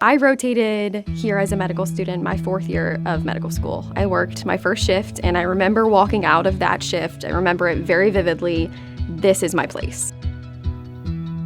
I rotated here as a medical student my 4th year of medical school. I worked my first shift, and I remember walking out of that shift. I remember it very vividly. This is my place.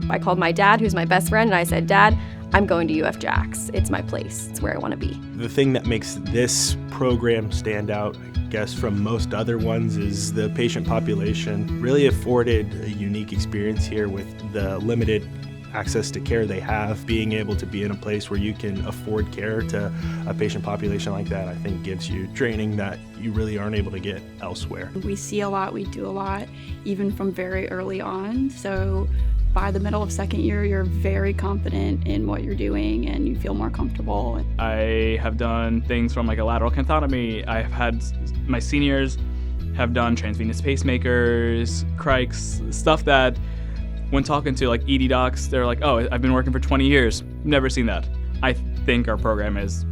I called my dad, who's my best friend, and I said, "Dad, I'm going to UF Jax. It's my place. It's where I want to be." The thing that makes this program stand out, I guess, from most other ones is the patient population really afforded a unique experience here with the limited access to care they have. Being able to be in a place where you can afford care to a patient population like that, I think gives you training that you really aren't able to get elsewhere. We see a lot, we do a lot, even from very early on. So by the middle of 2nd year, you're very confident in what you're doing and you feel more comfortable. I have done things from like a lateral canthotomy. I've had my seniors have done transvenous pacemakers, crikes, stuff that when talking to like ED docs, they're like, "Oh, I've been working for 20 years. Never seen that." I think our program is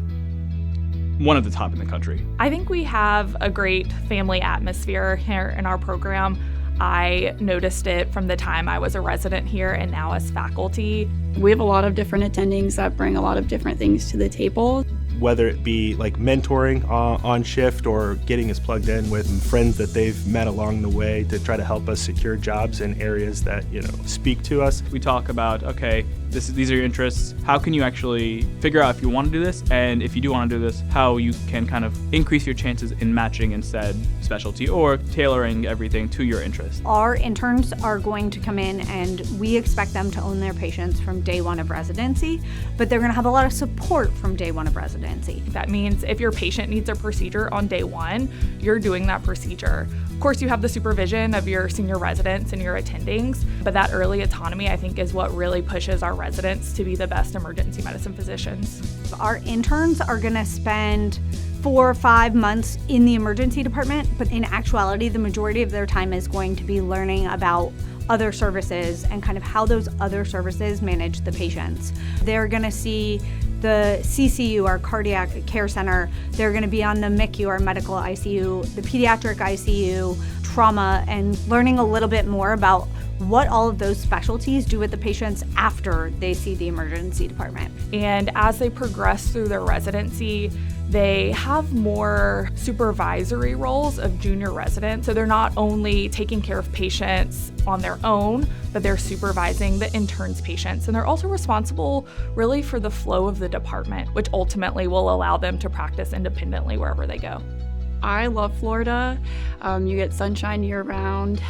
one of the top in the country. I think we have a great family atmosphere here in our program. I noticed it from the time I was a resident here and now as faculty. We have a lot of different attendings that bring a lot of different things to the table. Whether it be like mentoring on shift or getting us plugged in with friends that they've met along the way to try to help us secure jobs in areas that, speak to us. We talk about, okay, these are your interests. How can you actually figure out if you want to do this? And if you do want to do this, how you can kind of increase your chances in matching instead specialty or tailoring everything to your interest. Our interns are going to come in and we expect them to own their patients from day one of residency, but they're going to have a lot of support from day one of residency. That means if your patient needs a procedure on day one, you're doing that procedure. Of course, you have the supervision of your senior residents and your attendings, but that early autonomy, I think, is what really pushes our residents to be the best emergency medicine physicians. Our interns are going to spend 4 or 5 months in the emergency department, but in actuality, the majority of their time is going to be learning about other services and kind of how those other services manage the patients. They're going to see the CCU, our cardiac care center. They're going to be on the MICU, our medical ICU, the pediatric ICU, trauma, and learning a little bit more about what all of those specialties do with the patients after they see the emergency department. And as they progress through their residency, they have more supervisory roles of junior residents. So they're not only taking care of patients on their own, but they're supervising the interns' patients. And they're also responsible really for the flow of the department, which ultimately will allow them to practice independently wherever they go. I love Florida. You get sunshine year-round,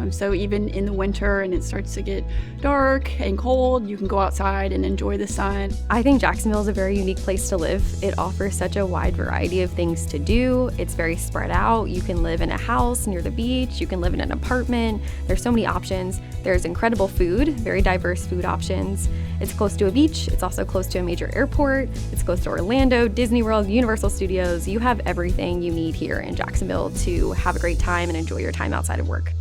so even in the winter and it starts to get dark and cold, you can go outside and enjoy the sun. I think Jacksonville is a very unique place to live. It offers such a wide variety of things to do. It's very spread out. You can live in a house near the beach. You can live in an apartment. There's so many options. There's incredible food, very diverse food options. It's close to a beach. It's also close to a major airport. It's close to Orlando, Disney World, Universal Studios. You have everything you need here in Jacksonville to have a great time and enjoy your time outside of work.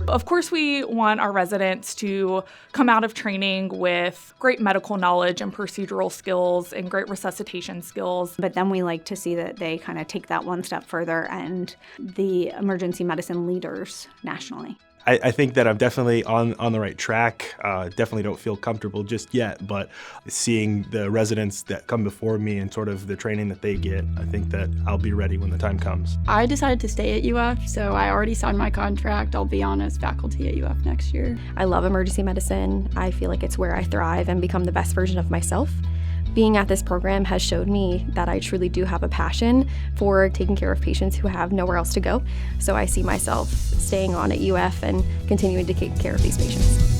Of course, we want our residents to come out of training with great medical knowledge and procedural skills and great resuscitation skills. But then we like to see that they kind of take that one step further and the emergency medicine leaders nationally. I think that I'm definitely on the right track. Definitely don't feel comfortable just yet, but seeing the residents that come before me and sort of the training that they get, I think that I'll be ready when the time comes. I decided to stay at UF, so I already signed my contract. I'll be on as faculty at UF next year. I love emergency medicine. I feel like it's where I thrive and become the best version of myself. Being at this program has showed me that I truly do have a passion for taking care of patients who have nowhere else to go. So I see myself staying on at UF and continuing to take care of these patients.